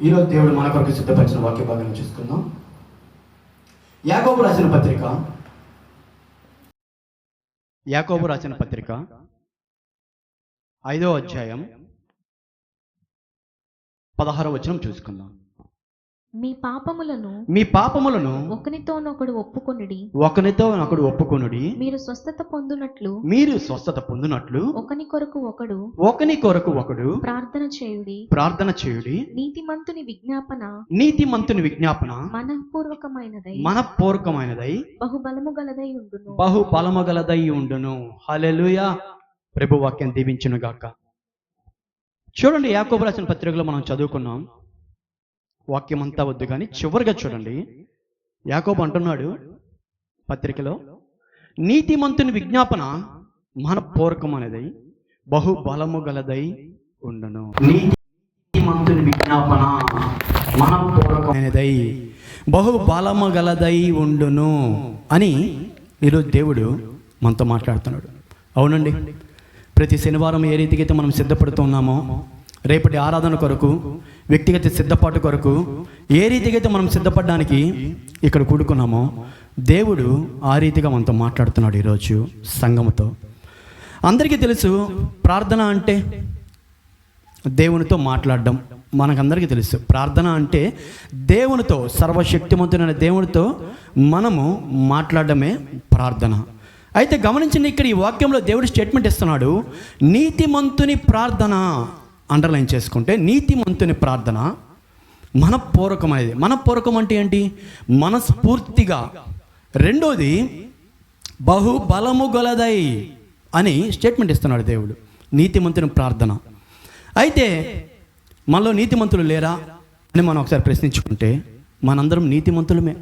ఈరోజు దేవుడు మన కొరకు సిద్ధపరిచిన వాక్య భాగాన్ని చూసుకుందాం. యాకోబు రాసిన పత్రిక 5వ అధ్యాయం 16వ వచనం చూసుకుందాం. మీ పాపములను ఒకనితోనొకడు ఒప్పుకొనుడి, మీరు స్వస్థత పొందునట్లు ఒకని కొరకు ఒకడు ప్రార్థన చేయుడి. నీతిమంతుని విజ్ఞాపన మనఃపూర్వకమైనదై బహుబలము గలదై ఉండును. హల్లెలూయా. ప్రభు వాక్యం దీవించును గాక. చూడండి, యాకోబు రాసిన పత్రికలో మనం చదువుకున్నాం. వాక్యం అంతా వద్దు కానీ చివరిగా చూడండి, యాకోబు అంటున్నాడు పత్రికలో, నీతిమంతుని విజ్ఞాపన మనఃపూర్వకమైనదై బహుబలము గలదై ఉండును. నీతిమంతుని విజ్ఞాపన మనఃపూర్వకమైనదై బహుబలము గలదై ఉండును అని ఈరోజు దేవుడు మనతో మాట్లాడుతున్నాడు. అవునండి, ప్రతి శనివారం ఏ రీతికైతే మనం సిద్ధపడుతున్నామో, రేపటి ఆరాధన కొరకు, వ్యక్తిగత సిద్ధపాటు కొరకు ఏ రీతిగా అయితే మనం సిద్ధపడడానికి ఇక్కడ కూడుకున్నామో, దేవుడు ఆ రీతిగా మనతో మాట్లాడుతున్నాడు ఈరోజు సంఘముతో. అందరికీ తెలుసు, ప్రార్థన అంటే దేవునితో మాట్లాడడం. మనకందరికీ తెలుసు, ప్రార్థన అంటే దేవునితో, సర్వశక్తిమంతుడైన దేవునితో మనము మాట్లాడడమే ప్రార్థన. అయితే గమనించండి, ఇక్కడ ఈ వాక్యంలో దేవుడు స్టేట్మెంట్ ఇస్తున్నాడు, నీతిమంతుని ప్రార్థన. అండర్లైన్ చేసుకుంటే, నీతిమంతుని ప్రార్థన మనఃపూర్వకమైనది. మనఃపూర్వకం అంటే ఏంటి? మనస్ఫూర్తిగా. రెండోది బహుబలము గలదై అని స్టేట్మెంట్ ఇస్తున్నాడు దేవుడు, నీతిమంతుని ప్రార్థన. అయితే మనలో నీతిమంతులు లేరా అని మనం ఒకసారి ప్రశ్నించుకుంటే, మనందరం నీతిమంతులమే.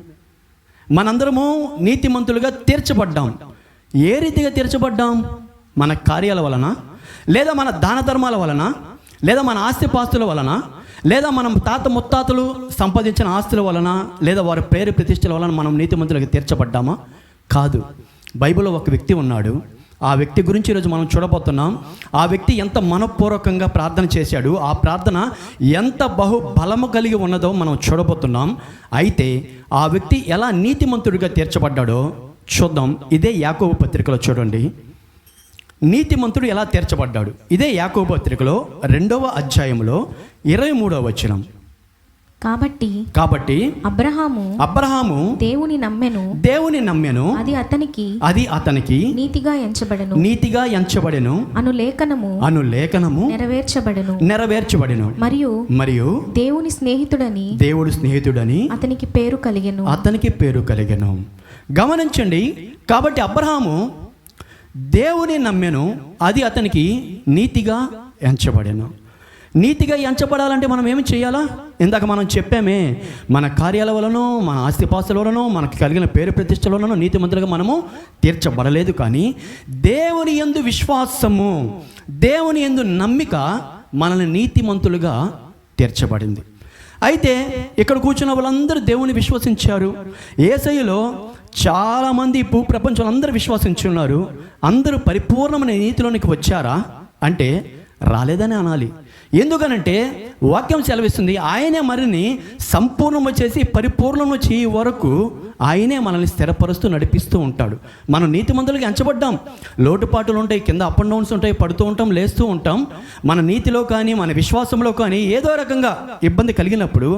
మనందరము నీతిమంతులుగా తీర్చబడ్డాం. ఏ రీతిగా తీర్చబడ్డాం? మన కార్యాల వలన, లేదా మన దాన ధర్మాల వలన, లేదా మన ఆస్తిపాస్తుల వలన, లేదా మనం తాత ముత్తాతలు సంపాదించిన ఆస్తుల వలన, లేదా వారి పేరు ప్రతిష్టల వలన మనం నీతిమంతులుగా తీర్చబడ్డామా? కాదు. బైబిల్లో ఒక వ్యక్తి ఉన్నాడు. ఆ వ్యక్తి గురించి ఈరోజు మనం చూడబోతున్నాం. ఆ వ్యక్తి ఎంత మనఃపూర్వకంగా ప్రార్థన చేశాడు, ఆ ప్రార్థన ఎంత బహుబలము కలిగి ఉన్నదో మనం చూడబోతున్నాం. అయితే ఆ వ్యక్తి ఎలా నీతిమంతుడిగా తీర్చబడ్డాడో చూద్దాం. ఇదే యాకోబు పత్రికలో చూడండి, నీతిమంతుడు ఎలా తీర్చబడ్డాడు. ఇదే యాకోబు పత్రికలో 2వ అధ్యాయంలో 23వ వచనం. కాబట్టి అబ్రహాము దేవుని నమ్మెను, అది అతనికి నీతిగా ఎంచబడెను అను లేఖనము నెరవేర్చబడెను. మరియు దేవుడు స్నేహితుడని అతనికి పేరు కలిగెను. గమనించండి, కాబట్టి అబ్రహాము దేవుని నమ్మెను, అది అతనికి నీతిగా ఎంచబడెను. నీతిగా ఎంచబడాలంటే మనం ఏమి చేయాలా? ఇందాక మనం చెప్పామే, మన కార్యాల వలనో, మన ఆస్తిపాస్తుల వలనో, మనకు కలిగిన పేరు ప్రతిష్టల వలనో నీతిమంతులుగా మనము తీర్చబడలేదు. కానీ దేవుని యందు విశ్వాసము, దేవుని యందు నమ్మిక మనల్ని నీతిమంతులుగా తీర్చబడింది. అయితే ఇక్కడ కూర్చున్న వాళ్ళందరూ దేవుని విశ్వసించారు. యేసయ్యలో చాలామంది ప్రపంచంలో అందరూ విశ్వసించున్నారు. అందరూ పరిపూర్ణమైన నీతిలోనికి వచ్చారా అంటే రాలేదని అనాలి. ఎందుకనంటే వాక్యం సెలవిస్తుంది, ఆయనే మరిని సంపూర్ణము చేసి పరిపూర్ణము చేయ వరకు ఆయనే మనల్ని స్థిరపరుస్తూ నడిపిస్తూ ఉంటాడు. మనం నీతిమంతులుగా ఎంచబడ్డాం. లోటుపాటులు ఉంటాయి, కింద అప్ అండ్ డౌన్స్ ఉంటాయి, పడుతూ ఉంటాం, లేస్తూ ఉంటాం. మన నీతిలో కానీ మన విశ్వాసంలో కానీ ఏదో రకంగా ఇబ్బంది కలిగినప్పుడు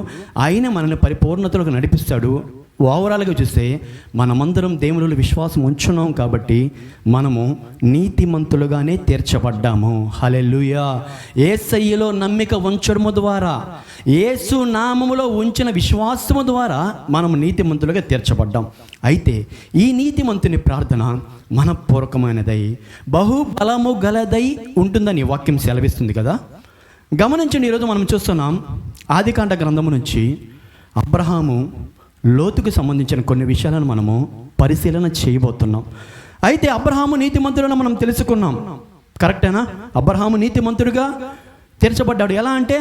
ఆయనే మనల్ని పరిపూర్ణతలోకి నడిపిస్తాడు. ఓవరాల్గా చూస్తే మనమందరం దేవునిలో విశ్వాసం ఉంచున్నాం కాబట్టి మనము నీతిమంతులుగానే తీర్చబడ్డాము. హల్లెలూయా. యేసయ్యలో నమ్మిక ఉంచడము ద్వారా, యేసు నామములో ఉంచిన విశ్వాసము ద్వారా మనము నీతిమంతులుగా తీర్చబడ్డాం. అయితే ఈ నీతిమంతుని ప్రార్థన మనఃపూర్వకమైనదై బహుబలము గలదై ఉంటుందని వాక్యం సెలవిస్తుంది కదా. గమనించండి, ఈరోజు మనం చూస్తున్నాం ఆదికాండ గ్రంథము నుంచి అబ్రహాము లోతుకు సంబంధించిన కొన్ని విషయాలను మనము పరిశీలన చేయబోతున్నాం. అయితే అబ్రహాము నీతిమంతుడని మనం తెలుసుకున్నాం. కరెక్టేనా? అబ్రహాము నీతిమంతుడిగా తీర్చబడ్డాడు. ఎలా అంటే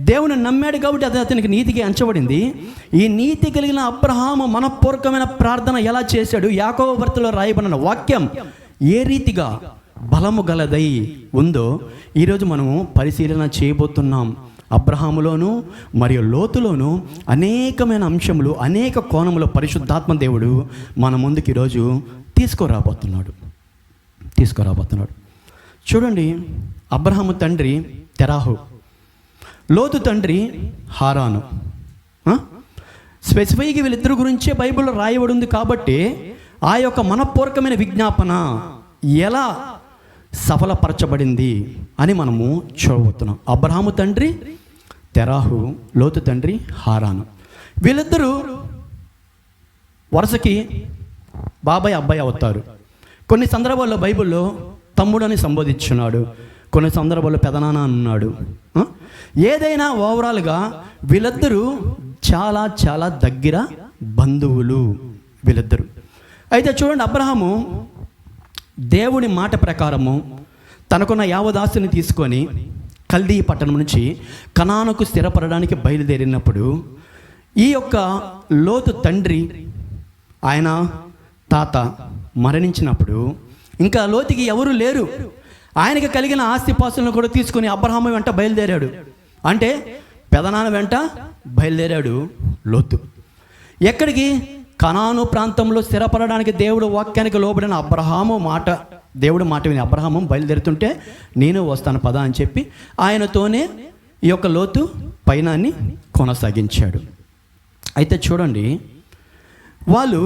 దేవుని నమ్మాడు కాబట్టి అది అతనికి నీతికి ఎంచబడింది. ఈ నీతి కలిగిన అబ్రహాము మనఃపూర్వకమైన ప్రార్థన ఎలా చేశాడు? యాకోబు పత్రికలో రాయబడిన వాక్యం ఏ రీతిగా బలము గలదై ఉందో ఈరోజు మనము పరిశీలన చేయబోతున్నాం. అబ్రహాములోను మరియు లోతులోను అనేకమైన అంశములు, అనేక కోణములో పరిశుద్ధాత్మ దేవుడు మన ముందుకు ఈరోజు తీసుకురాబోతున్నాడు. చూడండి, అబ్రహాము తండ్రి తెరాహు, లోతు తండ్రి హారాను. స్పెసిఫైగా వీళ్ళిద్దరి గురించే బైబిల్లో రాయబడి ఉంది కాబట్టి ఆ యొక్క మనపూర్వకమైన విజ్ఞాపన ఎలా సఫలపరచబడింది అని మనము చూడబోతున్నాం. అబ్రహాము తండ్రి తెరాహు, లోతు తండ్రి హారాను. వీళ్ళిద్దరూ వరుసకి బాబాయ్ అబ్బాయి అవుతారు. కొన్ని సందర్భాల్లో బైబిల్లో తమ్ముడు అని సంబోధించున్నాడు, కొన్ని సందర్భాల్లో పెదనాన్న అన్నాడు. ఏదైనా ఓవరాల్గా వీళ్ళిద్దరూ చాలా చాలా దగ్గర బంధువులు వీళ్ళిద్దరూ. అయితే చూడండి, అబ్రహాము దేవుని మాట ప్రకారము తనకున్న యావదాస్తుని తీసుకొని కల్దీ పట్టణం నుంచి కనానుకు స్థిరపడడానికి బయలుదేరినప్పుడు ఈ యొక్క లోతు తండ్రి, ఆయన తాత మరణించినప్పుడు ఇంకా లోతుకి ఎవరు లేరు. ఆయనకి కలిగిన ఆస్తిపాస్తులను కూడా తీసుకొని అబ్రహాము వెంట బయలుదేరాడు. అంటే పెదనాన్న వెంట బయలుదేరాడు లోతు. ఎక్కడికి? కనాను ప్రాంతంలో స్థిరపడడానికి దేవుడు వాక్యానికి లోబడిన అబ్రహాము మాట, దేవుడు మాట విని అబ్రహాము బయలుదేరుతుంటే నేను వస్తాను పద అని చెప్పి ఆయనతోనే ఈ యొక్క లోతు పయనాన్ని కొనసాగించాడు. అయితే చూడండి, వాళ్ళు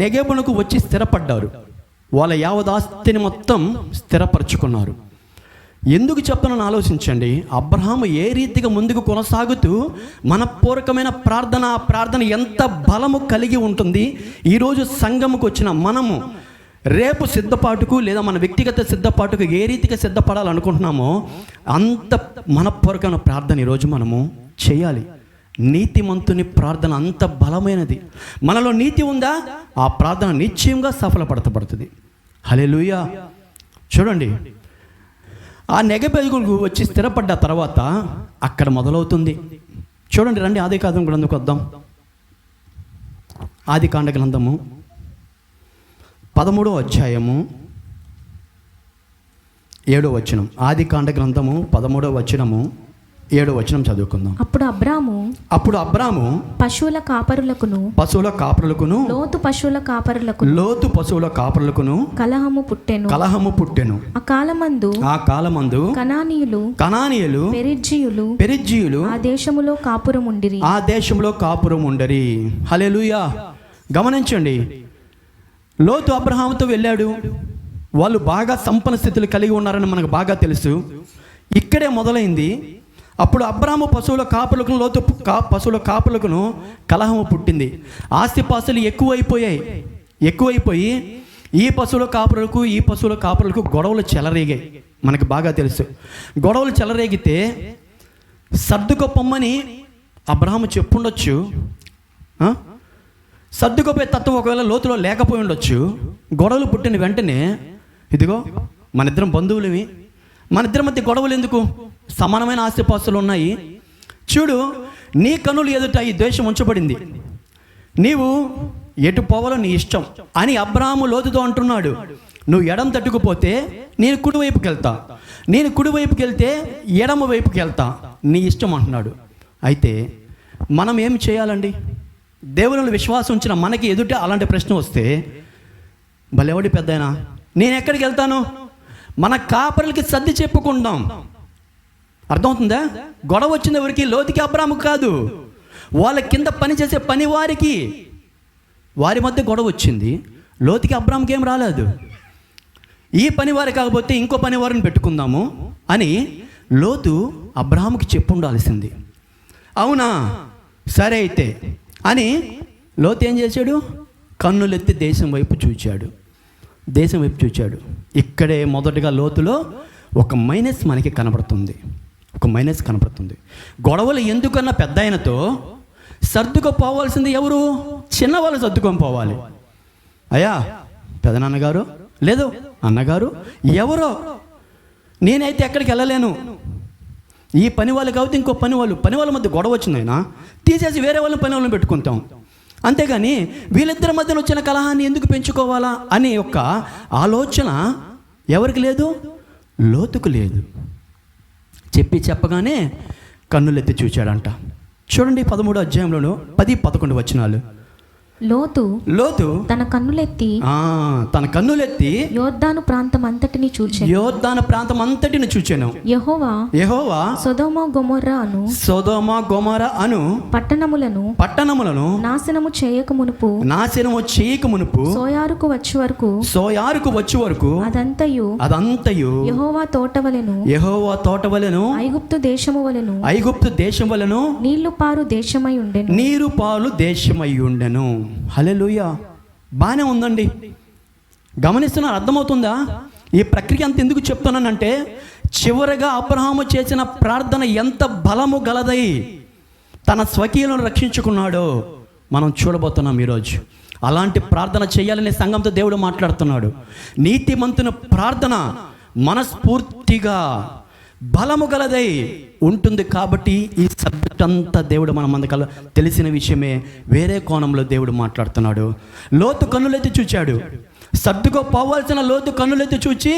నెగెబునకు వచ్చి స్థిరపడ్డారు. వాళ్ళ యావదాస్తిని మొత్తం స్థిరపరచుకున్నారు. ఎందుకు చెప్తానని ఆలోచించండి. అబ్రహాము ఏ రీతిగా ముందుకు కొనసాగుతూ మనపూర్వకమైన ప్రార్థన, ఆ ప్రార్థన ఎంత బలము కలిగి ఉంటుంది. ఈరోజు సంఘముకు వచ్చిన మనము రేపు సిద్ధపాటుకు లేదా మన వ్యక్తిగత సిద్ధపాటుకు ఏ రీతిగా సిద్ధపడాలనుకుంటున్నామో అంత మనపూర్వకమైన ప్రార్థన ఈరోజు మనము చేయాలి. నీతిమంతుని ప్రార్థన అంత బలమైనది. మనలో నీతి ఉందా, ఆ ప్రార్థన నిశ్చయంగా సఫలపడతబడుతుంది. హల్లెలూయా. చూడండి, ఆ నెగబెలుగుకు వచ్చి స్థిరపడ్డ తర్వాత అక్కడ మొదలవుతుంది. చూడండి, రండి ఆదికాండ గ్రంథంకి వద్దాం. ఆదికాండ గ్రంథము 13వ అధ్యాయము 7వ వచనం. ఆదికాండ గ్రంథము 13వ వచనము 7వ వచనం చదువుకుందాం. అప్పుడు అబ్రాము పశువుల కాపరులకును లోతు పశువుల కాపరులకును కలహము పుట్టెను. ఆ కాలమందు కనానీయులు పెరిజ్జీయులు ఆ దేశములో కాపురం ఉండిరి. హల్లెలూయా. గమనించండి, లోతు అబ్రహాముతో వెళ్ళాడు. వాళ్ళు బాగా సంపన్న స్థితులు కలిగి ఉన్నారని మనకు బాగా తెలుసు. ఇక్కడే మొదలైంది. అప్పుడు అబ్రాము పశువుల కాపులకును లోతు పశువుల కాపులకును కలహము పుట్టింది. ఆస్తిపాస్తులు ఎక్కువైపోయి ఈ పశువుల కాపులకు గొడవలు చెలరేగాయి. మనకు బాగా తెలుసు. గొడవలు చెలరేగితే సర్దుకొప్పమని అబ్రాహాము చెప్పుండొచ్చు. సర్దుకోపోయే తత్వం ఒకవేళ లోతులో లేకపోయి ఉండొచ్చు. గొడవలు పుట్టిన వెంటనే, ఇదిగో మన ఇద్దరం బంధువులవి, మన ఇద్దరి మధ్య గొడవలు ఎందుకు, సమానమైన ఆస్తిపాస్తులు ఉన్నాయి. చూడు, నీ కన్నులు ఎదుట ఈ ద్వేషం ఉంచబడింది, నీవు ఎటు పోవాలో నీ ఇష్టం అని అబ్రాహాము లోతుతో అంటున్నాడు. నువ్వు ఎడం తట్టుకుపోతే నేను కుడివైపుకి వెళ్తా, నేను కుడివైపుకి వెళ్తే ఎడమ వైపుకి వెళ్తా, నీ ఇష్టం అంటున్నాడు. అయితే మనం ఏం చేయాలండి? దేవుని విశ్వాసం ఉంచిన మనకి ఎదుట అలాంటి ప్రశ్న వస్తే, భలేవాడి పెద్దయినా నేను ఎక్కడికి వెళ్తాను? మన కాపరులకి సర్ది చెప్పుకుందాం. అర్థమవుతుందా? గొడవ వచ్చిన ఎవరికి? లోతుకి అబ్రాహాముకు కాదు, వాళ్ళ కింద పనిచేసే పని వారి మధ్య గొడవ వచ్చింది. లోతుకి అబ్రాహాముకి ఏం రాలేదు. ఈ పని వారి కాకపోతే ఇంకో పని వారిని పెట్టుకుందాము అని లోతు అబ్రాహాముకి చెప్పు ఉండాల్సింది. అవునా, సరే అయితే అని లోతు ఏం చేశాడు? కన్నులెత్తి దేశం వైపు చూచాడు. ఇక్కడే మొదటగా లోతులో ఒక మైనస్ మనకి కనబడుతుంది. గొడవలు ఎందుకన్నా పెద్ద ఆయనతో సర్దుకుపోవాల్సింది ఎవరు? చిన్నవాళ్ళు సర్దుకొని పోవాలి. అయ్యా, పెదనాన్నగారు లేదు అన్నగారు ఎవరో, నేనైతే ఎక్కడికి వెళ్ళలేను. ఈ పని వాళ్ళు కాబట్టి ఇంకో పని వాళ్ళ మధ్య గొడవ వచ్చిందైనా తీసేసి వేరే వాళ్ళని పని వాళ్ళని పెట్టుకుంటాం. అంతేగాని వీళ్ళిద్దరి మధ్యన వచ్చిన కలహాన్ని ఎందుకు పెంచుకోవాలా అనే యొక్క ఆలోచన ఎవరికి లేదు? లోతుకు లేదు. చెప్పగానే కన్నులెత్తి చూచాడంట. చూడండి 13వ అధ్యాయంలోను 10-11 వచనాలు. లోతు తన కన్నులెత్తి యోర్దాను ప్రాంతం అంతటిని చూచెను. యెహోవా సొదొమ గొమొర్రా అను పట్టణములను నాశనము చేయక మునుపు సోయారుకు వచ్చు వరకు అదంతయు యెహోవా తోటవలెను ఐగుప్తు దేశము వలెను నీరు పాలు దేశమై ఉండెను. హల్లెలూయా. బాగానే ఉందండి. గమనిస్తున్నారు? అర్థమవుతుందా? ఈ ప్రక్రియ అంత ఎందుకు చెప్తున్నానంటే, చివరగా అబ్రహాము చేసిన ప్రార్థన ఎంత బలము గలదై తన స్వకీయులను రక్షించుకున్నాడో మనం చూడబోతున్నాం ఈరోజు. అలాంటి ప్రార్థన చేయాలని సంఘంతో దేవుడు మాట్లాడుతున్నాడు. నీతిమంతుని ప్రార్థన మనస్ఫూర్తిగా బలము గలదై ఉంటుంది. కాబట్టి ఈ సబ్జెక్ట్ అంతా దేవుడు మన మందకల్లా తెలిసిన విషయమే. వేరే కోణంలో దేవుడు మాట్లాడుతున్నాడు. లోతు కన్నులెత్తి చూచాడు. సర్దుకో పోవాల్సిన లోతు కన్నులెత్తి చూచి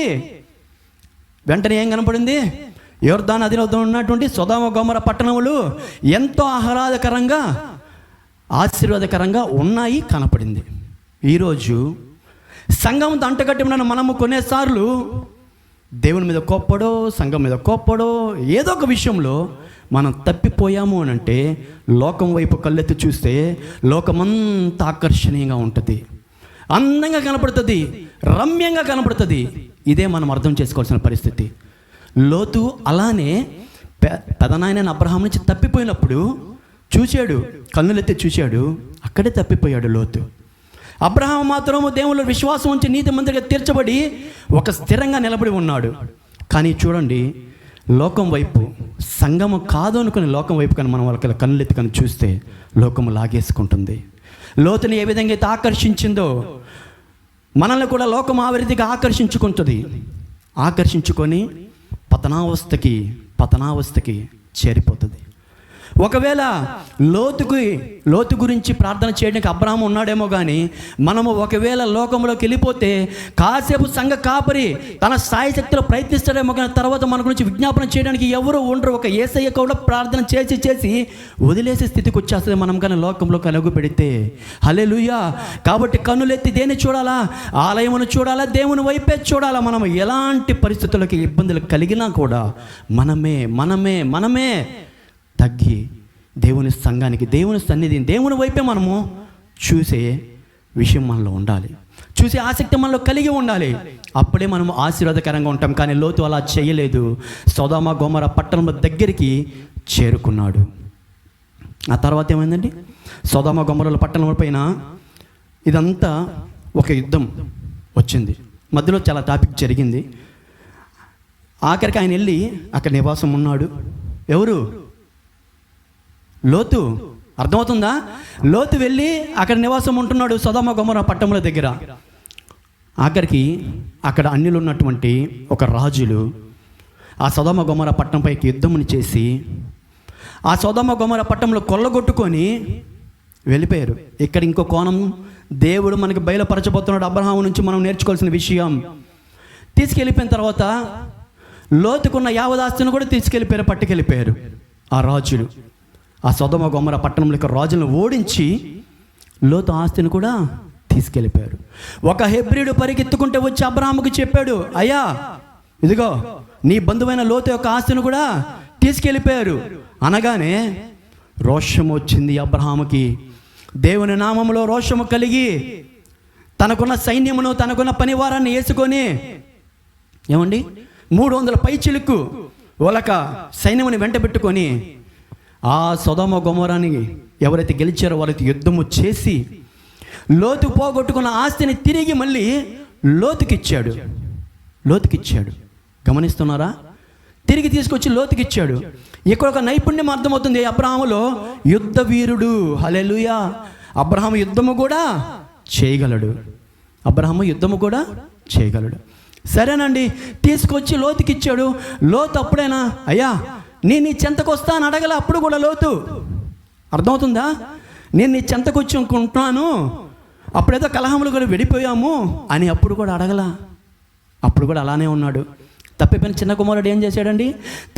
వెంటనే ఏం కనపడింది? యోర్దాను నదిలో ఉన్నటువంటి సొదొమ గొమొర్రా పట్టణములు ఎంతో ఆశీర్వాదకరంగా ఉన్నాయి కనపడింది. ఈరోజు సంఘం అంటగట్టి ఉన్న మనము కొన్నిసార్లు దేవుని మీద కోప్పడో సంఘం మీద కోప్పడో ఏదో ఒక విషయంలో మనం తప్పిపోయాము అని అంటే, లోకం వైపు కళ్ళెత్తి చూస్తే లోకమంతా ఆకర్షణీయంగా ఉంటుంది, అందంగా కనపడుతుంది, రమ్యంగా కనపడుతుంది. ఇదే మనం అర్థం చేసుకోవాల్సిన పరిస్థితి. లోతు అలానే పెదనాయన అబ్రహాం నుంచి తప్పిపోయినప్పుడు చూశాడు, కన్నులెత్తి చూశాడు, అక్కడే తప్పిపోయాడు లోతు. అబ్రహాం మాత్రము దేవుళ్ళ విశ్వాసం ఉంచి నీతిమంతుడిగా తీర్చబడి ఒక స్థిరంగా నిలబడి ఉన్నాడు. కానీ చూడండి, లోకం వైపు, సంఘము కాదు అనుకుని లోకం వైపు కానీ మనం వాళ్ళకి కన్నులెత్తి కానీ చూస్తే లోకము లాగేసుకుంటుంది. లోతుని ఏ విధంగా అయితే ఆకర్షించిందో మనల్ని కూడా లోకం ఆ రీతిగా ఆకర్షించుకొని పతనావస్థకి చేరిపోతుంది. ఒకవేళ లోతు గురించి ప్రార్థన చేయడానికి అబ్రహాము ఉన్నాడేమో కానీ, మనము ఒకవేళ లోకంలోకి వెళ్ళిపోతే కాసేపు సంఘ కాపరి తన స్థాయి శక్తిలో ప్రయత్నిస్తాడేమో కానీ తర్వాత మన గురించి విజ్ఞాపన చేయడానికి ఎవరు ఉండరు. ఒక యేసయ్య కూడా ప్రార్థన చేసి వదిలేసే స్థితికి వచ్చేస్తుంది మనం కానీ లోకంలో కలుగు పెడితే. హల్లెలూయా. కాబట్టి కన్నులెత్తి దేన్ని చూడాలా? ఆలయమును చూడాలా, దేవుని వైపే చూడాలా. మనం ఎలాంటి పరిస్థితులకి ఇబ్బందులు కలిగినా కూడా మనమే తగ్గి దేవుని సంఘానికి, దేవుని సన్నిధిని, దేవుని వైపే మనము చూసే విషయం మనలో ఉండాలి, చూసే ఆసక్తి మనలో కలిగి ఉండాలి. అప్పుడే మనం ఆశీర్వాదకరంగా ఉంటాం. కానీ లోతు అలా చేయలేదు. సొదొమ గొమొర్రా పట్టణం దగ్గరికి చేరుకున్నాడు. ఆ తర్వాత ఏమైందండి? సొదొమ గొమొర్రా పట్టణం పైన ఇదంతా ఒక యుద్ధం వచ్చింది. మధ్యలో చాలా టాపిక్ జరిగింది. ఆఖరికి ఆయన వెళ్ళి అక్కడ నివాసం ఉన్నాడు. ఎవరు? లోతు. అర్థమవుతుందా? లోతు వెళ్ళి అక్కడ నివాసం ఉంటున్నాడు సొదొమ గొమొర్రా పట్టణముల దగ్గర. ఆఖరికి అక్కడ అన్యులు ఉన్నటువంటి ఒక రాజులు ఆ సొదొమ గొమొర్రా పట్టణంపైకి యుద్ధముని చేసి ఆ సొదొమ గొమొర్రా పట్టణంలో కొల్లగొట్టుకొని వెళ్ళిపోయారు. ఇక్కడ ఇంకో కోణం దేవుడు మనకి బయలుపరచబోతున్నాడు. అబ్రహాము నుంచి మనం నేర్చుకోవాల్సిన విషయం. తీసుకెళ్ళిపోయిన తర్వాత లోతుకున్న యావదాస్తిని కూడా పట్టుకెళ్ళిపోయారు ఆ రాజులు. ఆ సొదొమ గొమొర్రా పట్టణంలో రాజులను ఓడించి లోతు ఆస్తిని కూడా తీసుకెళ్ళిపోయారు. ఒక హెబ్రీయుడు పరిగెత్తుకుంటే వచ్చి అబ్రహాముకి చెప్పాడు, అయ్యా ఇదిగో నీ బంధువైన లోతు యొక్క ఆస్తిని కూడా తీసుకెళ్ళిపోయారు అనగానే రోషము వచ్చింది అబ్రహాముకి. దేవుని నామములో రోషము కలిగి తనకున్న సైన్యమును, తనకున్న పనివారాన్ని వేసుకొని, ఏమండి 300 పైచిలుకు వాళ్ళక సైన్యముని వెంట పెట్టుకొని ఆ సొదొమ గొమొర్రాని ఎవరైతే గెలిచారో వాళ్ళకి యుద్ధము చేసి లోతు పోగొట్టుకున్న ఆస్తిని తిరిగి మళ్ళీ లోతుకిచ్చాడు. గమనిస్తున్నారా? తిరిగి తీసుకొచ్చి లోతుకిచ్చాడు. ఇక్కడ ఒక నైపుణ్యం అర్థమవుతుంది. అబ్రహాములో యుద్ధ వీరుడు. హల్లెలూయా. అబ్రహాము యుద్ధము కూడా చేయగలడు. సరేనండి, తీసుకొచ్చి లోతుకిచ్చాడు. లోతు అప్పుడైనా అయ్యా నేను నీ చెంతకు వస్తా అని అడగల. అప్పుడు కూడా లోతు. అర్థమవుతుందా? నేను నీ చెంతకు వచ్చి అనుకుంటున్నాను, అప్పుడేదో కలహములు కూడా విడిపోయాము అని అప్పుడు కూడా అడగల. అప్పుడు కూడా అలానే ఉన్నాడు. తప్పిపోయిన చిన్న కుమారుడు ఏం చేశాడండి?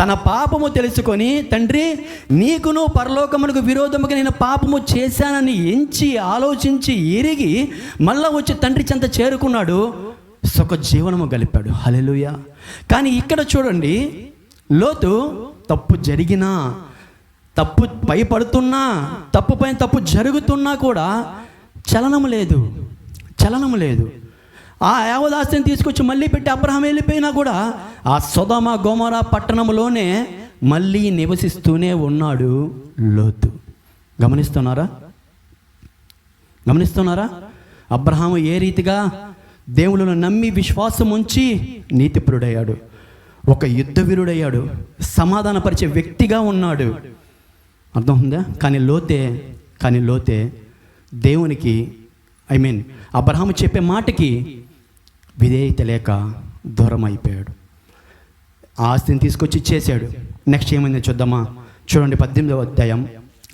తన పాపము తెలుసుకొని, తండ్రి నీకును పరలోకమునకు విరోధముగా నేను పాపము చేశానని ఎంచి ఆలోచించి ఎరిగి మళ్ళా వచ్చి తండ్రి చెంత చేరుకున్నాడు, సుఖ జీవనము గలిపాడు. హల్లెలూయా. కానీ ఇక్కడ చూడండి, లోతు తప్పు జరిగినా, తప్పు భయపడుతున్నా, తప్పు పైన తప్పు జరుగుతున్నా కూడా చలనము లేదు. ఆ యావదాస్తిని తీసుకొచ్చి మళ్ళీ పెట్టి అబ్రహాం వెళ్ళిపోయినా కూడా ఆ సొదొమ గొమొర పట్టణంలోనే మళ్ళీ నివసిస్తూనే ఉన్నాడు లోతు. గమనిస్తున్నారా? అబ్రహాము ఏ రీతిగా దేవుళ్ళను నమ్మి విశ్వాసం ఉంచి నీతిపరుడయ్యాడు, ఒక యుద్ధ వీరుడయ్యాడు, సమాధానపరిచే వ్యక్తిగా ఉన్నాడు. అర్థం ఉందా? కానీ లోతే దేవునికి అబ్రహాము చెప్పే మాటకి విధేయత లేక దూరం అయిపోయాడు. ఆ ఆస్తిని తీసుకొచ్చి ఇచ్చేసాడు. నెక్స్ట్ ఏమైందో చూద్దామా? చూడండి 18వ అధ్యాయం,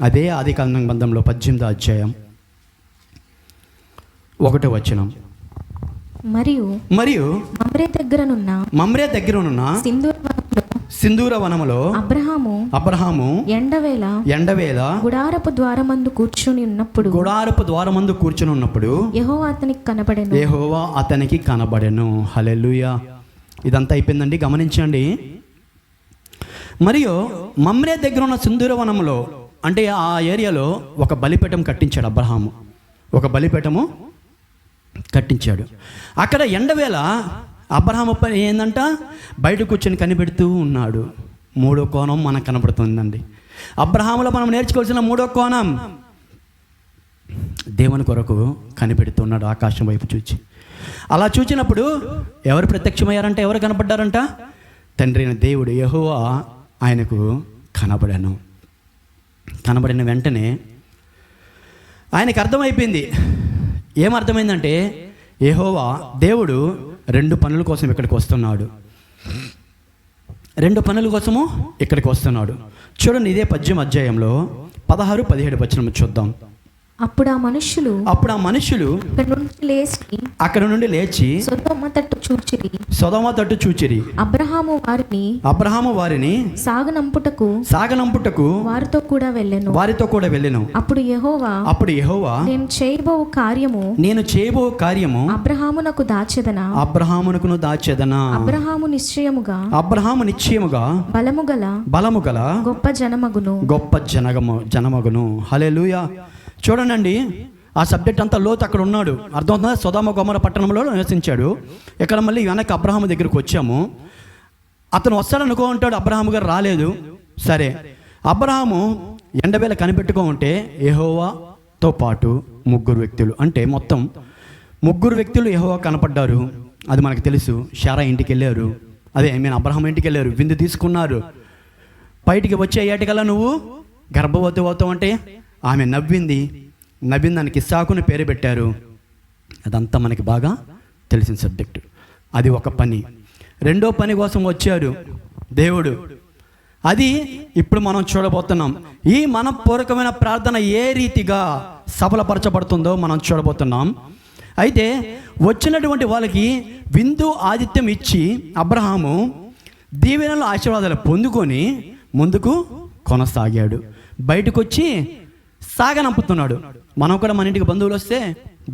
అదే ఆదికాండం గ్రంథంలో 18వ అధ్యాయం 1వ వచనం. మరియు మమ్రే దగ్గరనున్న సింధూర వనములో అబ్రహాము ఎండవేళ గుడారపు ద్వారమందు కూర్చుని ఉన్నప్పుడు యెహోవా అతనికి కనబడెను. హల్లెలూయా. ఇదంతా అయిపోయిందండి. గమనించండి. మరియు మమ్రే దగ్గర ఉన్న సింధూర వనములో, అంటే ఆ ఏరియాలో ఒక బలిపీఠం కట్టించాడు అబ్రహాము. కట్టించాడు. అక్కడ ఎండవేళ అబ్రహాము పని ఏందంట? బయట కూర్చొని కనిపెడుతూ ఉన్నాడు. 3వ కోణం మనకు కనపడుతుందండి. అబ్రహాములో మనం నేర్చుకోవాల్సిన 3వ కోణం, దేవుని కొరకు కనిపెడుతున్నాడు ఆకాశం వైపు చూచి. అలా చూచినప్పుడు ఎవరు ప్రత్యక్షమయ్యారంట? ఎవరు కనపడ్డారంట? తండ్రి అయిన దేవుడు యెహోవా ఆయనకు కనబడిన వెంటనే ఆయనకు అర్థమైపోయింది. ఏమర్థమైందంటే, యెహోవా దేవుడు 2 పనుల కోసం ఇక్కడికి వస్తున్నాడు. 2 పనుల కోసము ఇక్కడికి వస్తున్నాడు. చూడండి, ఇదే 18వ అధ్యాయంలో 16, 17 వచనం చూద్దాం. అప్పుడు ఆ మనుష్యులు అక్కడ నుండి లేచి సొదొమ తట్టు చూచిరి. అబ్రహాము వారిని సాగనంపుటకు వారితో కూడా వెళ్ళెను. అప్పుడు యెహోవా నేను చేయబోవు కార్యము అబ్రహామునకు దాచెదనా. అబ్రహాము నిశ్చయముగా బలముగల గొప్ప జనమగును. హల్లెలూయా. చూడండి, ఆ సబ్జెక్ట్ అంతా లోతు అక్కడ ఉన్నాడు. అర్థమవుతుందా? సొదొమ గొమొర పట్టణంలో నివసించాడు. ఇక్కడ మళ్ళీ వెనక్కి అబ్రహాము దగ్గరికి వచ్చాము. అతను వస్తాడనుకో ఉంటాడు, అబ్రహాము గారు రాలేదు. సరే, అబ్రహాము ఎండవేళ కనిపెట్టుకో ఉంటే యెహోవాతో పాటు 3 వ్యక్తులు, అంటే మొత్తం 3 వ్యక్తులు యెహోవా కనపడ్డారు. అది మనకు తెలుసు. శారా ఇంటికి వెళ్ళారు, అబ్రహాము ఇంటికి వెళ్ళారు, విందు తీసుకున్నారు. బయటికి వచ్చే ఏటికల్లా నువ్వు గర్భవతి అవుతావు అంటే ఆమె నవ్వింది. దానికి ఇస్సాకుని పేరు పెట్టారు. అదంతా మనకి బాగా తెలిసిన సబ్జెక్టు. అది ఒక పని. 2వ పని కోసం వచ్చాడు దేవుడు. అది ఇప్పుడు మనం చూడబోతున్నాం. ఈ మనపూర్వకమైన ప్రార్థన ఏ రీతిగా సఫలపరచబడుతుందో మనం చూడబోతున్నాం. అయితే వచ్చినటువంటి వాళ్ళకి విందు ఆతిథ్యం ఇచ్చి అబ్రహాము దీవెనలు ఆశీర్వాదాలు పొందుకొని ముందుకు కొనసాగాడు. బయటకు వచ్చి సాగనంపుతున్నాడు. మనం కూడా మన ఇంటికి బంధువులు వస్తే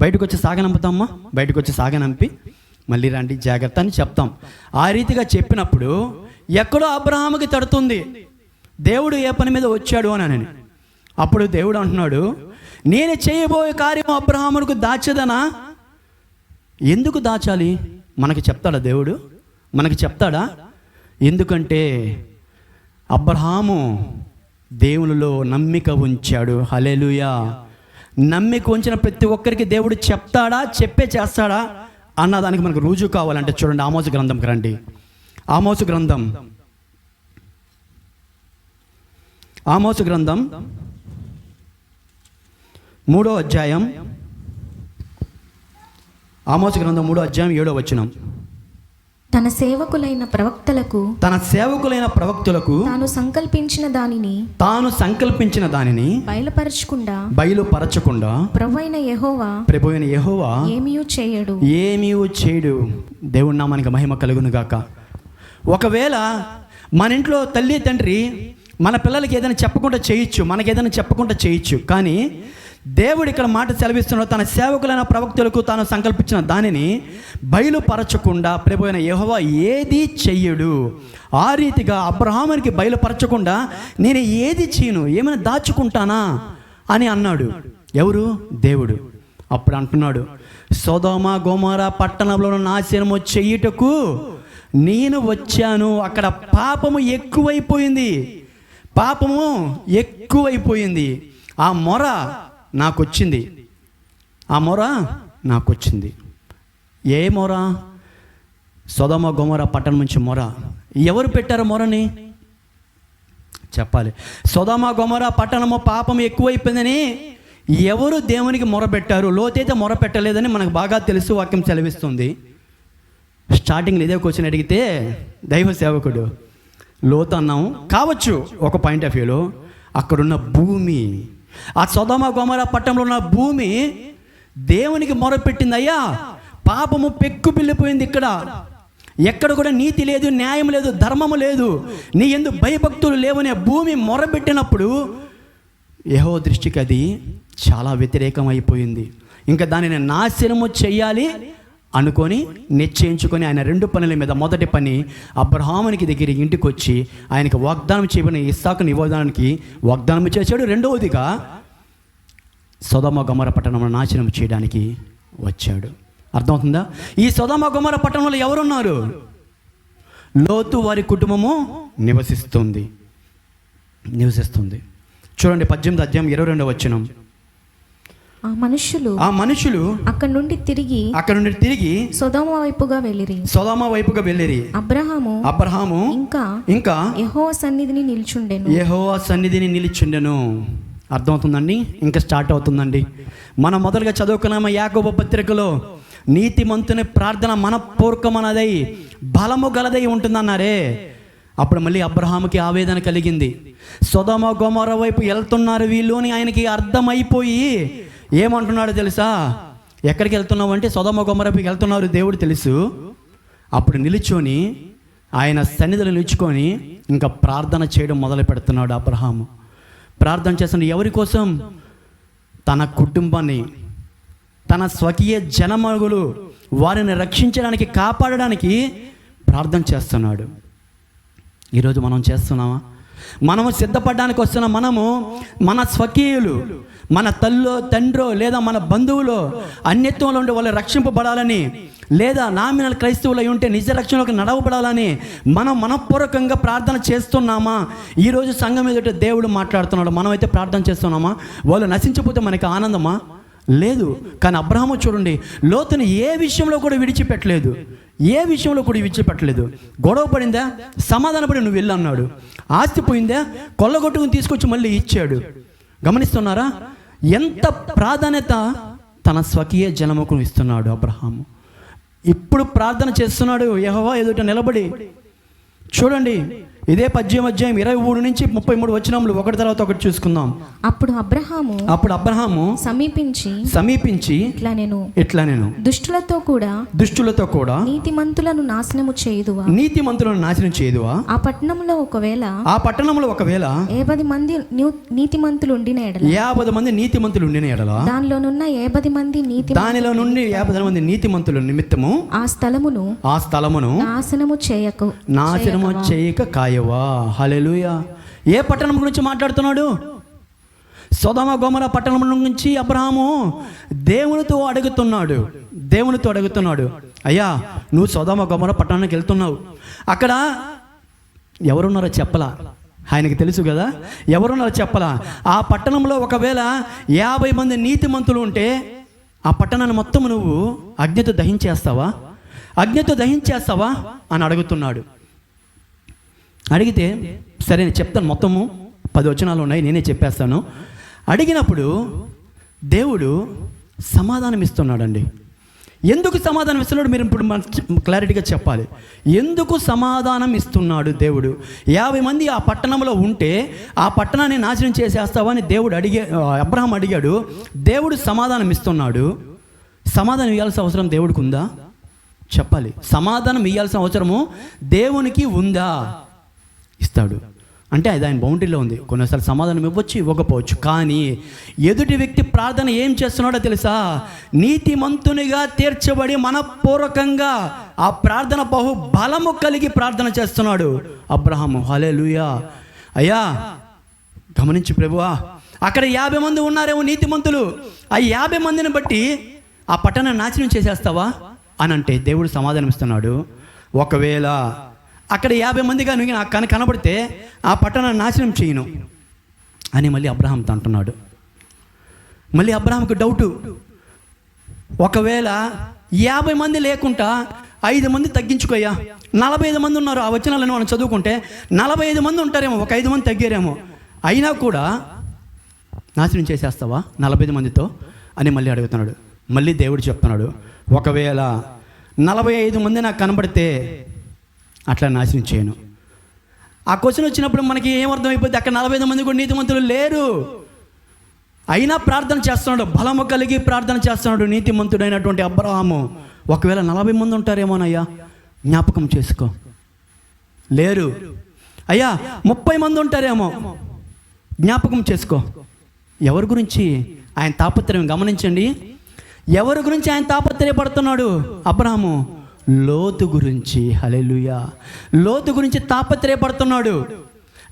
బయటకు వచ్చి సాగనంపుతామా? బయటకు వచ్చి సాగనంపి మళ్ళీ రండి జాగ్రత్త అని చెప్తాం. ఆ రీతిగా చెప్పినప్పుడు ఎక్కడో అబ్రహాముకి తడుతుంది, దేవుడు ఏ పని మీద వచ్చాడు అని. అప్పుడు దేవుడు అంటున్నాడు, నేను చేయబోయే కార్యం అబ్రహాముకు దాచదనా. ఎందుకు దాచాలి? మనకి చెప్తాడా దేవుడు? మనకి చెప్తాడా? ఎందుకంటే అబ్రహాము దేవునిలో నమ్మిక ఉంచాడు. హల్లెలూయా. నమ్మిక ఉంచిన ప్రతి ఒక్కరికి దేవుడు చెప్తాడా, చేస్తాడా అన్నదానికి మనకు రుజువు కావాలంటే చూడండి, ఆమోసు గ్రంథంకి రండి. ఆమోసు గ్రంథం 3వ అధ్యాయం. ఆమోసు గ్రంథం 3వ అధ్యాయం 7వ వచనం. తన సేవకులైన ప్రవక్తలకు తాను సంకల్పించిన దానిని బయలుపరచకుండా ప్రభువైన యెహోవా ఏమీ చేయడు. దేవుని నామానికి మహిమ కలుగును గాక. ఒకవేళ మన ఇంట్లో తల్లి తండ్రి మన పిల్లలకి ఏదైనా చెప్పకుండా చేయొచ్చు, మనకి ఏదైనా చెప్పకుండా చేయొచ్చు. కానీ దేవుడు ఇక్కడ మాట సెలవిస్తున్నాడు, తన సేవకులైన ప్రవక్తలకు తాను సంకల్పించిన దానిని బయలుపరచకుండా ప్రభు అయిన యెహోవా ఏది చెయ్యడు. ఆ రీతిగా అబ్రహామునికి బయలుపరచకుండా నేను ఏది చేయను, ఏమైనా దాచుకుంటానా అని అన్నాడు. ఎవరు? దేవుడు. అప్పుడు అంటున్నాడు, సొదొమ గొమొర్రా పట్టణంలో నాశనము చెయ్యుటకు నేను వచ్చాను. అక్కడ పాపము ఎక్కువైపోయింది, పాపము ఎక్కువైపోయింది. ఆ మొర నాకొచ్చింది, ఆ మొర నాకొచ్చింది. ఏ మొర? సొదొమ గొమొర్రా పట్టణం నుంచి మొర. ఎవరు పెట్టారు మొరని? చెప్పాలి. సొదొమ గొమొర్రా పట్టణము పాపం ఎక్కువైపోయిందని ఎవరు దేవునికి మొరపెట్టారు? లోతైతే మొరపెట్టలేదని మనకు బాగా తెలుసు, వాక్యం సెలవిస్తుంది. స్టార్టింగ్లో ఇదే క్వశ్చన్ అడిగితే దైవ సేవకుడు లోతు అన్నాం కావచ్చు ఒక పాయింట్ ఆఫ్ వ్యూలో. అక్కడున్న భూమి, ఆ సొదొమ గొమొర్రా పట్టణంలో ఉన్న భూమి దేవునికి మొరపెట్టింది, అయ్యా పాపము పెక్కు పిల్లిపోయింది, ఎక్కడ కూడా నీతి లేదు, న్యాయం లేదు, ధర్మము లేదు, నీ యందు భయభక్తులు లేవనే భూమి మొరపెట్టినప్పుడు యెహోవా దృష్టికి అది చాలా వ్యతిరేకం అయిపోయింది. ఇంకా దానిని నాశనము చెయ్యాలి అనుకొని నిశ్చయించుకొని ఆయన రెండు పనుల మీద మొదటి పని అబ్రహామునికి దగ్గర ఇంటికి వచ్చి ఆయనకు వాగ్దానం చేయబడిన ఇస్సాకుని ఇవ్వడానికి వాగ్దానం చేశాడు. రెండవదిగా సొదొమ గొమొర్రా పట్టణంలో నాశనం చేయడానికి వచ్చాడు. అర్థమవుతుందా? ఈ సొదొమ గొమొర్రా పట్టణంలో ఎవరున్నారు? లోతు వారి కుటుంబము నివసిస్తుంది. చూడండి 18వ అధ్యాయం 22వ వచనం. ఆ మనుషులు అక్కడ నుండి తిరిగి సొదొమ వైపుగా వెళ్ళిరి. అబ్రహాము ఇంకా యెహోవా సన్నిధిని నిలుచుండెను. అర్థమవుతుందండి? ఇంకా స్టార్ట్ అవుతుందండి. మనం మొదలుగా చదువుకున్నాము యాకోబు పత్రికలో, నీతిమంతుని ప్రార్థన మనపూర్వకమైనదై బలము గలదై ఉంటుందన్నారే. అప్పుడు మళ్ళీ అబ్రహాముకి ఆవేదన కలిగింది. సొదొమ గొమొర్రా వైపు వెళ్తున్నారు వీళ్ళు అని ఆయనకి అర్థమైపోయి ఏమంటున్నాడు తెలుసా? ఎక్కడికి వెళ్తున్నావు అంటే సొదొమ గొమొర్రా వైపు వెళ్తున్నారు దేవుడు తెలుసు. అప్పుడు నిలుచొని ఆయన సన్నిధిలో నిలుచుకొని ఇంకా ప్రార్థన చేయడం మొదలు పెడుతున్నాడు అబ్రహాము. ప్రార్థన చేస్తున్నాడు ఎవరి కోసం? తన కుటుంబాన్ని, తన స్వకీయ జనమగులు వారిని రక్షించడానికి, కాపాడడానికి ప్రార్థన చేస్తున్నాడు. ఈరోజు మనం చేస్తున్నామా? మనము సిద్ధపడడానికి వస్తున్న మనము మన స్వకీయులు, మన తల్లో తండ్రో లేదా మన బంధువులో అన్యత్వంలో ఉండే వాళ్ళు రక్షింపబడాలని, లేదా నామినల్ క్రైస్తవులు అయి ఉంటే నిజ రక్షణలోకి నడవబడాలని మనం మనపూర్వకంగా ప్రార్థన చేస్తున్నామా? ఈరోజు సంఘం ఎదుట దేవుడు మాట్లాడుతున్నాడు. మనమైతే ప్రార్థన చేస్తున్నామా? వాళ్ళు నశించిపోతే మనకి ఆనందమా? లేదు. కానీ అబ్రహాము చూడండి, లోతుని ఏ విషయంలో కూడా విడిచిపెట్టలేదు, గొడవ పడిందా? సమాధానపడి నువ్వు వెళ్ళు అన్నాడు. ఆస్తి పోయిందా? కొల్లగొట్టుకుని తీసుకొచ్చి మళ్ళీ ఇచ్చాడు. గమనిస్తున్నారా? ఎంత ప్రాధాన్యత తన స్వకీయ జనముకు ఇస్తున్నాడు అబ్రహాము. ఇప్పుడు ప్రార్థన చేస్తున్నాడు యెహోవా ఎదుట నిలబడి. చూడండి ఇదే 18వ అధ్యాయం 23 నుంచి 33 వచనములు ఒకటి తర్వాత ఒకటి చూసుకుందాం. అప్పుడు అబ్రహాము సమీపించి ఇట్లా నేను దుష్టులతో కూడా నీతిమంతులను నాశనం చేయుదువా? ఆ పట్టణంలో ఒకవేళ 50 మంది నీతిమంతులు ఉండిన ఎడల దానిలో నుండి 50 మంది నీతిమంతుల నిమిత్తము ఆ స్థలమును నాశనము చేయక కాయవా. హల్లెలూయా. ఏ పట్టణం గురించి మాట్లాడుతున్నాడు? సొదొమ గొమొర్రా పట్టణం నుంచి అబ్రహాము దేవునితో అడుగుతున్నాడు, అయ్యా నువ్వు సొదొమ గొమొర్రా పట్టణానికి వెళ్తున్నావు, అక్కడ ఎవరున్నారో చెప్పలా. ఆయనకి తెలుసు కదా ఎవరున్నారో చెప్పలా. ఆ పట్టణంలో ఒకవేళ 50 మంది నీతిమంతులు ఉంటే ఆ పట్టణాన్ని మొత్తం నువ్వు అగ్నితో దహించేస్తావా అని అడుగుతున్నాడు. అడిగితే సరే నేను చెప్తాను, మొత్తము 10 వచనాలు ఉన్నాయి, నేనే చెప్పేస్తాను. అడిగినప్పుడు దేవుడు సమాధానం ఇస్తున్నాడండి. ఎందుకు సమాధానం ఇస్తున్నాడు మీరు ఇప్పుడు క్లారిటీగా చెప్పాలి. ఎందుకు సమాధానం ఇస్తున్నాడు దేవుడు? 50 మంది ఆ పట్టణంలో ఉంటే ఆ పట్టణాన్ని నాశనం చేసేస్తావా అని అబ్రహాం అడిగాడు. దేవుడు సమాధానం ఇస్తున్నాడు. సమాధానం ఇవ్వాల్సిన అవసరం దేవుడికి ఉందా? చెప్పాలి. సమాధానం ఇవ్వాల్సిన అవసరము దేవునికి ఉందా? ఇస్తాడు. అంటే అది ఆయన బౌండరీలో ఉంది. కొన్నిసార్లు సమాధానం ఇవ్వచ్చు, ఇవ్వకపోవచ్చు. కానీ ఎదుటి వ్యక్తి ప్రార్థన ఏం చేస్తున్నాడో తెలుసా? నీతిమంతునిగా తీర్చబడి మనపూర్వకంగా ఆ ప్రార్థన బహు బలము కలిగి ప్రార్థన చేస్తున్నాడు అబ్రహాము. హల్లెలూయా. అయ్యా గమనించు ప్రభువా, అక్కడ 50 మంది ఉన్నారేమో నీతిమంతులు. ఆ 50 మందిని బట్టి ఆ పట్టణాన్ని నాశనం చేసేస్తావా అని అంటే దేవుడు సమాధానం ఇస్తున్నాడు, ఒకవేళ అక్కడ 50 మందిగా నాకు కనబడితే ఆ పట్టణాన్ని నాశనం చేయను అని మళ్ళీ అబ్రహాంతో అంటున్నాడు. మళ్ళీ అబ్రహాంకు డౌటు, ఒకవేళ 50 మంది లేకుండా 5 మంది తగ్గించుకోయ్యా, 45 మంది ఉన్నారు. ఆ వచనాలను మనం చదువుకుంటే 45 మంది ఉంటారేమో, ఒక 5 మంది తగ్గారేమో, అయినా కూడా నాశనం చేసేస్తావా 45 మందితో అని మళ్ళీ అడుగుతున్నాడు. మళ్ళీ దేవుడు చెప్తున్నాడు, ఒకవేళ 45 మంది నాకు కనబడితే అట్లా నాశనం చేయను. ఆ క్వశ్చన్ వచ్చినప్పుడు మనకి ఏమర్థమైపోద్ది? అక్కడ 45 మంది కూడా నీతిమంతులు లేరు, అయినా ప్రార్థన చేస్తున్నాడు, బలము కలిగి ప్రార్థన చేస్తున్నాడు నీతిమంతుడైనటువంటి అబ్రహాము. ఒకవేళ 40 మంది ఉంటారేమోనయ్యా, జ్ఞాపకం చేసుకో. లేరు. అయ్యా 30 మంది ఉంటారేమో, జ్ఞాపకం చేసుకో. ఎవరి గురించి ఆయన తాపత్రయం గమనించండి. ఎవరి గురించి ఆయన తాపత్రయపడుతున్నాడు అబ్రహాము? లోతు గురించి. హల్లెలూయా. లోతు గురించి తాపత్రయపడుతున్నాడు.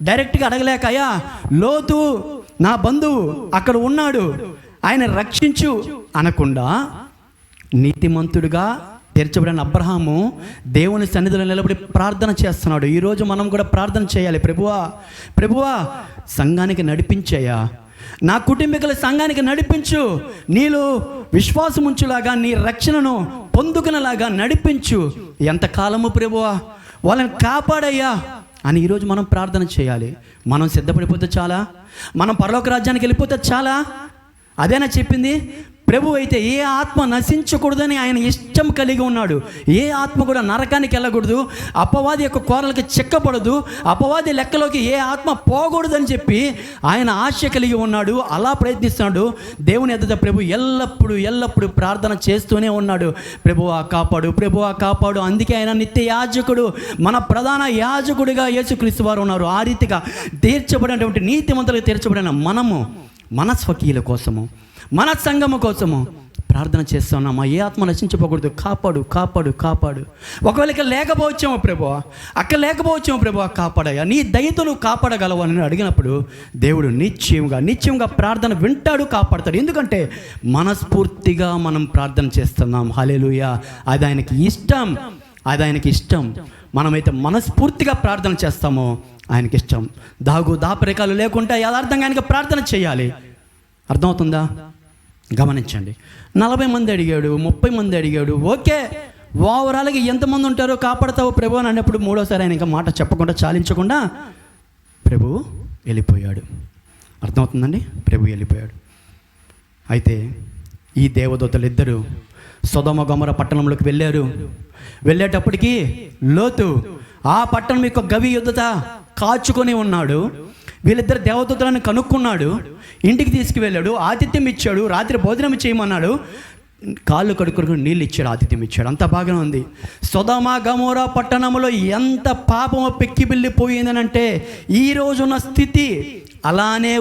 డైరెక్ట్గా అడగలేక, అయ్యా లోతు నా బంధువు అక్కడ ఉన్నాడు, ఆయన రక్షించు అనకుండా నీతిమంతుడిగా తీర్చబడిన అబ్రహాము దేవుని సన్నిధిలో నిలబడి ప్రార్థన చేస్తున్నాడు. ఈరోజు మనం కూడా ప్రార్థన చేయాలి. ప్రభువా సంఘానికి నడిపించయ్యా, నా కుటుంబీకుల సంఘానికి నడిపించు, నీలో విశ్వాసం ఉంచులాగా, నీ రక్షణను పొందుకునేలాగా నడిపించు. ఎంతకాలము ప్రభువా వాళ్ళని కాపాడయ్యా అని ఈరోజు మనం ప్రార్థన చేయాలి. మనం సిద్ధపడిపోతే చాలా, మనం పరలోక రాజ్యానికి వెళ్ళిపోతే చాలా. అదేనా చెప్పింది? ప్రభు అయితే ఏ ఆత్మ నశించకూడదని ఆయన ఇష్టం కలిగి ఉన్నాడు. ఏ ఆత్మ కూడా నరకానికి వెళ్ళకూడదు, అపవాది యొక్క కోరలకి చిక్కబడదు, అపవాది లెక్కలోకి ఏ ఆత్మ పోకూడదని చెప్పి ఆయన ఆశ కలిగి ఉన్నాడు. అలా ప్రయత్నిస్తున్నాడు. దేవుని ఎదుట ప్రభు ఎల్లప్పుడూ ప్రార్థన చేస్తూనే ఉన్నాడు, ప్రభువా కాపాడు, ప్రభువా కాపాడు. అందుకే ఆయన నిత్య యాజకుడు, మన ప్రధాన యాజకుడిగా యేసుక్రీస్తు వారు ఉన్నారు. ఆ రీతిగా తీర్చబడినటువంటి నీతిమంతులుగా తీర్చబడిన మనము మన స్వకీయుల కోసము, మన సంఘము కోసము ప్రార్థన చేస్తున్నాం. ఏ ఆత్మ నశించపోకూడదు, కాపాడు కాపాడు కాపాడు. ఒకవేళ ఇక్కడ లేకపోవచ్చేమో ప్రభువా, అక్కడ లేకపోవచ్చేమో ప్రభువా, కాపాడయ్యా, నీ దయతో నువ్వు కాపాడగలవు అని అడిగినప్పుడు దేవుడు నిశ్చయంగా ప్రార్థన వింటాడు, కాపాడతాడు. ఎందుకంటే మనస్ఫూర్తిగా మనం ప్రార్థన చేస్తున్నాం. హల్లెలూయా. అది ఆయనకి ఇష్టం. మనమైతే మనస్ఫూర్తిగా ప్రార్థన చేస్తామో ఆయనకి ఇష్టం. దాపరికాలు లేకుండా యథార్థంగా ఆయనకి ప్రార్థన చేయాలి. అర్థమవుతుందా? గమనించండి. 40 మంది అడిగాడు, 30 మంది అడిగాడు, ఓకే. ఓవరాల్గా ఎంతమంది ఉంటారో కాపాడతావు ప్రభు అని అన్నప్పుడు మూడోసారి ఆయన ఇంకా మాట చెప్పకుండా, చాలించకుండా ప్రభు వెళ్ళిపోయాడు. అర్థమవుతుందండి? ప్రభు వెళ్ళిపోయాడు. అయితే ఈ దేవదూతలు ఇద్దరు సొదొమ గొమొర పట్టణంలోకి వెళ్ళేటప్పటికి లోతు ఆ పట్టణం యొక్క గవి యుద్ధత కాచుకొని ఉన్నాడు. వీళ్ళిద్దరు దేవదూతలను కనుక్కున్నాడు, ఇంటికి తీసుకువెళ్ళాడు, ఆతిథ్యం ఇచ్చాడు, రాత్రి భోజనం చేయమన్నాడు, కాళ్ళు కడుక్కొని నీళ్ళు ఇచ్చాడు, ఆతిథ్యం ఇచ్చాడు. అంత బాగానే ఉంది. సొదొమ గొమొర పట్టణంలో ఎంత పాపము పెక్కిబిల్లిపోయిందనంటే ఈ రోజున్న స్థితి అలానే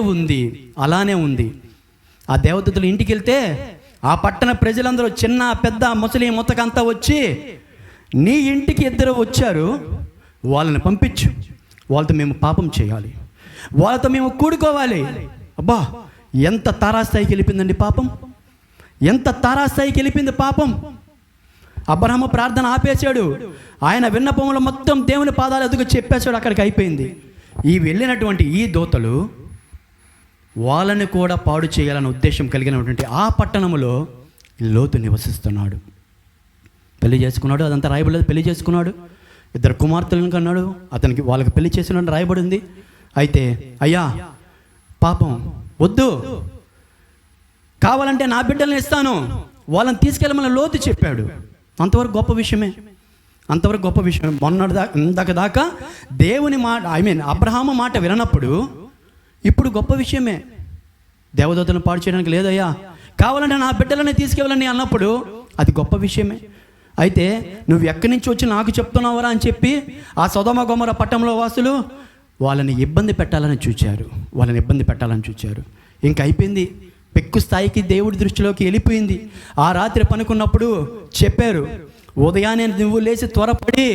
ఉంది. ఆ దేవదూతలు ఇంటికి వెళ్తే ఆ పట్టణ ప్రజలందరూ చిన్న పెద్ద ముసలి ముతకంతా వచ్చి, నీ ఇంటికి ఇద్దరు వచ్చారు, వాళ్ళని పంపించు, వాళ్ళతో మేము పాపం చేయాలి, వాళ్ళతో మేము కూడుకోవాలి. అబ్బా, ఎంత తారాస్థాయికి వెళ్ళిపోయిందండి పాపం, ఎంత తారాస్థాయికి వెళ్ళిపోయింది పాపం. అబ్రహాము ప్రార్థన ఆపేశాడు, ఆయన విన్నపములు మొత్తం దేవుని పాదాలు ఎదుగు చెప్పేశాడు, అక్కడికి అయిపోయింది. ఈ వెళ్ళినటువంటి ఈ దూతలు వాళ్ళని కూడా పాడు చేయాలనే ఉద్దేశం కలిగినటువంటి ఆ పట్టణంలో లోతు నివసిస్తున్నాడు. పెళ్లి చేసుకున్నాడు, అదంతా రాయబడలేదు. పెళ్లి చేసుకున్నాడు, 2 కుమార్తెలను కన్నాడు, అతనికి వాళ్ళకి పెళ్లి చేసినట్టు రాయబడింది. అయితే అయ్యా పాపం వద్దు, కావాలంటే నా బిడ్డలను ఇస్తాను, వాళ్ళని తీసుకెళ్ళమని లోతు చెప్పాడు. అంతవరకు గొప్ప విషయమే. దాకా దేవుని మాట, అబ్రహాము మాట వినప్పుడు ఇప్పుడు గొప్ప విషయమే. దేవదూతలను పాడు చేయడానికి లేదయ్యా, కావాలంటే నా బిడ్డలని తీసుకెళ్ళని అన్నప్పుడు అది గొప్ప విషయమే. అయితే నువ్వు ఎక్కడి నుంచి వచ్చి నాకు చెప్తున్నావరా అని చెప్పి ఆ సొదొమ గొమొర్రా పట్టణంలో వాసులు వాళ్ళని ఇబ్బంది పెట్టాలని చూచారు. ఇంక అయిపోయింది, పెక్కు స్థాయికి దేవుడి దృష్టిలోకి వెళ్ళిపోయింది. ఆ రాత్రి పనుకున్నప్పుడు చెప్పారు, ఉదయాన్నే నువ్వు లేచి త్వరపడి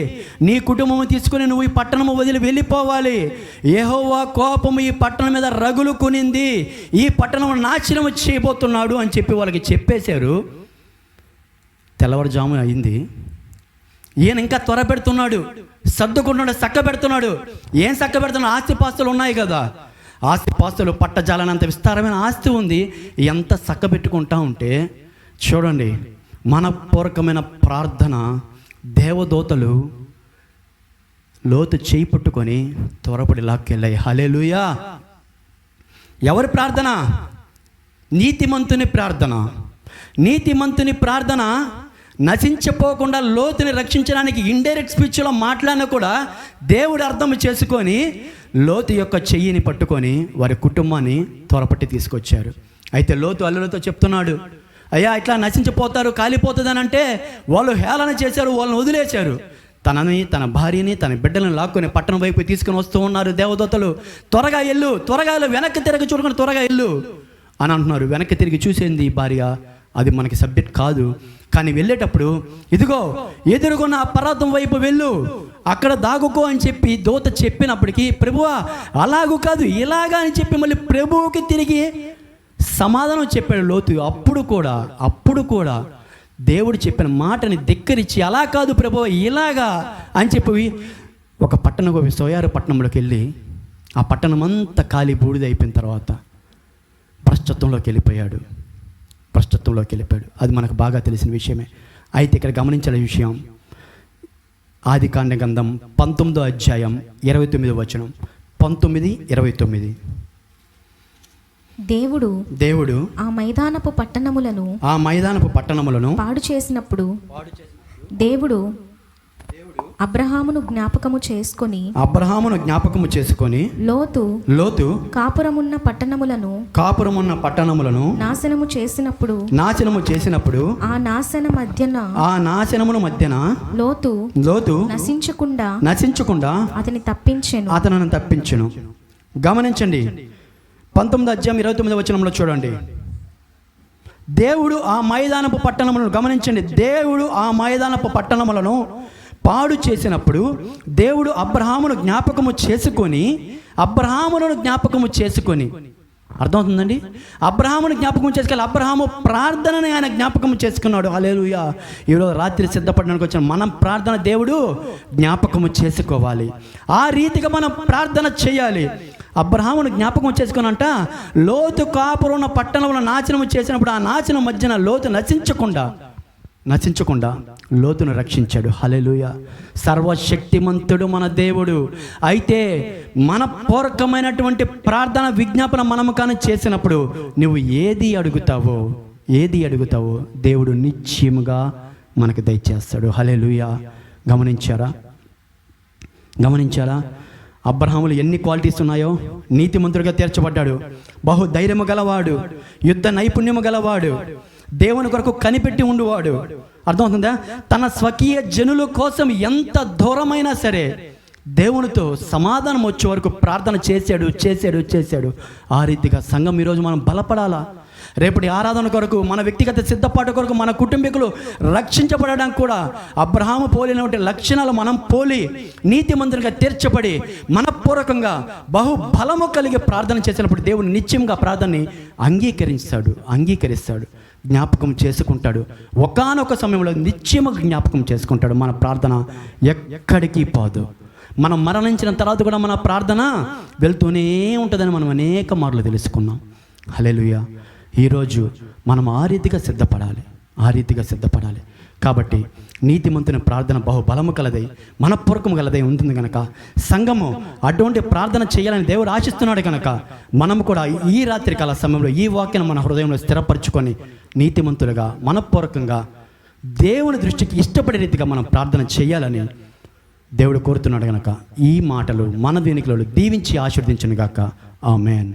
నీ కుటుంబం తీసుకుని నువ్వు ఈ పట్టణము వదిలి వెళ్ళిపోవాలి. యెహోవా కోపము ఈ పట్టణం మీద రగులు కొనింది, ఈ పట్టణం నాశనం చేయబోతున్నాడు అని చెప్పి వాళ్ళకి చెప్పేశారు. తెల్లవారుజాము అయింది. ఈయన ఇంకా త్వర పెడుతున్నాడు, సర్దుకుంటున్నాడు, చక్క పెడుతున్నాడు. ఏం చక్క పెడుతున్నాడు? ఆస్తిపాస్తులు ఉన్నాయి కదా, ఆస్తిపాస్తులు పట్టజాలనంత విస్తారమైన ఆస్తి ఉంది. ఎంత చక్క పెట్టుకుంటా ఉంటే చూడండి, మనపూర్వకమైన ప్రార్థన దేవదూతలు లోతు చేయి పట్టుకొని త్వరపడి లాక్కెళ్ళాయి. హల్లెలూయా. ఎవరి ప్రార్థన? నీతిమంతుని ప్రార్థన. నీతిమంతుని ప్రార్థన నశించిపోకుండా లోతుని రక్షించడానికి ఇండైరెక్ట్ స్పీచ్లో మాట్లాడినా కూడా దేవుడు అర్థం చేసుకొని లోతు యొక్క చెయ్యిని పట్టుకొని వారి కుటుంబాన్ని త్వరపట్టి తీసుకొచ్చారు. అయితే లోతు అల్లులతో చెప్తున్నాడు, అయ్యా ఇట్లా నశించిపోతారు, కాలిపోతుంది అని అంటే వాళ్ళు హేళన చేశారు, వాళ్ళని వదిలేశారు. తన భార్యని తన బిడ్డలను లాక్కొని పట్టణం వైపు తీసుకుని వస్తూ ఉన్నారు దేవదూతలు. త్వరగా వెళ్ళు, వెనక్కి తిరిగి చూడకుండా త్వరగా వెళ్ళు అని అంటున్నారు. వెనక్కి తిరిగి చూసేంది భార్య, అది మనకి సబ్జెక్ట్ కాదు. కానీ వెళ్ళేటప్పుడు ఇదిగో ఎదురుగున్న ఆ పర్వతం వైపు వెళ్ళు, అక్కడ దాగుకో అని చెప్పి దూత చెప్పినప్పటికీ ప్రభువా అలాగూ కాదు ఇలాగా అని చెప్పి మళ్ళీ ప్రభువుకి తిరిగి సమాధానం చెప్పాడు లోతు. అప్పుడు కూడా దేవుడు చెప్పిన మాటని ధిక్కరించి అలా కాదు ప్రభువా ఇలాగా అని చెప్పి ఒక సోయారు పట్టణంలోకి వెళ్ళి ఆ పట్టణం అంతా ఖాళీ బూడిద అయిపోయిన తర్వాత భ్రష్టత్వంలోకి వెళ్ళిపోయాడు. అది మనకు బాగా తెలిసిన విషయమే. అయితే ఇక్కడ గమనించిన విషయం, ఆదికాండ గ్రంథం 19వ అధ్యాయం 29వ వచనం, 19:29. దేవుడు ఆ మైదానపు పట్టణములను పాడు చేసినప్పుడు దేవుడు అబ్రహామును జ్ఞాపకము చేసుకొని లోతు కాపురమున్న పట్టణములను నాశనము చేసినప్పుడు ఆ నాశనమును మధ్యన లోతు నశించకుండా అతనిని తప్పించెను. గమనించండి, 19వ అధ్యాయం 29వ వచనంలో చూడండి. దేవుడు ఆ మైదానపు పట్టణములను పాడు చేసినప్పుడు దేవుడు అబ్రహామును జ్ఞాపకము చేసుకొని అర్థమవుతుందండి. అబ్రహామును జ్ఞాపకం చేసుకొని అబ్రహాము ప్రార్థనని ఆయన జ్ఞాపకం చేసుకున్నాడు. హల్లెలూయా. ఈరోజు రాత్రి సిద్ధపడడానికి వచ్చిన మనం ప్రార్థన దేవుడు జ్ఞాపకము చేసుకోవాలి. ఆ రీతిగా మనం ప్రార్థన చేయాలి. అబ్రహామును జ్ఞాపకం చేసుకున్నంట లోతు కాపురం ఉన్న పట్టణంలో నాశనము చేసినప్పుడు ఆ నాశనం మధ్యన లోతు నశించకుండా లోతును రక్షించాడు. హల్లెలూయా. సర్వశక్తిమంతుడు మన దేవుడు. అయితే మన పూర్వకమైనటువంటి ప్రార్థన విజ్ఞాపన మనము కానీ చేసినప్పుడు నువ్వు ఏది అడుగుతావో దేవుడు నిశ్చయముగా మనకు దయచేస్తాడు. హల్లెలూయా. గమనించారా అబ్రహాములు ఎన్ని క్వాలిటీస్ ఉన్నాయో? నీతిమంతుడిగా తీర్చబడ్డాడు, బహు ధైర్యము గలవాడు, యుద్ధ నైపుణ్యము గలవాడు, దేవుని కొరకు కనిపెట్టి ఉండువాడు. అర్థమవుతుందా? తన స్వకీయ జనుల కోసం ఎంత దూరమైనా సరే దేవునితో సమాధానం వచ్చే వరకు ప్రార్థన చేశాడు. ఆ రీతిగా సంఘం ఈరోజు మనం బలపడాలా? రేపటి ఆరాధన కొరకు, మన వ్యక్తిగత సిద్ధపాటు కొరకు, మన కుటుంబీకులు రక్షించబడడానికి కూడా అబ్రహాము పోలినటువంటి లక్షణాలు మనం పోలి నీతిమంతునిగా తీర్చబడి మనపూర్వకంగా బహుబలము కలిగి ప్రార్థన చేసినప్పుడు దేవుడు నిత్యంగా ప్రార్థనని అంగీకరిస్తాడు, జ్ఞాపకం చేసుకుంటాడు. ఒకానొక సమయంలో నిత్యముగా జ్ఞాపకం చేసుకుంటాడు. మన ప్రార్థన ఎక్కడికి పోదు. మనం మరణించిన తర్వాత కూడా మన ప్రార్థన వెళ్తూనే ఉంటుందని మనం అనేక మార్లు తెలుసుకున్నాం. హల్లెలూయా. ఈరోజు మనం ఆ రీతిగా సిద్ధపడాలి. కాబట్టి నీతిమంతుని ప్రార్థన బహుబలము కలదై మనపూర్వకము కలదై ఉంటుంది కనుక సంఘము అటువంటి ప్రార్థన చేయాలని దేవుడు ఆశిస్తున్నాడు కనుక మనము కూడా ఈ రాత్రి కాల సమయంలో ఈ వాక్యాన్ని మన హృదయంలో స్థిరపరచుకొని నీతిమంతులుగా మనపూర్వకంగా దేవుని దృష్టికి ఇష్టపడే రీతిగా మనం ప్రార్థన చేయాలని దేవుడు కోరుతున్నాడు కనుక ఈ మాటలు మన దీనికిలో దీవించి ఆశీర్వదించును గాక. ఆమేన్.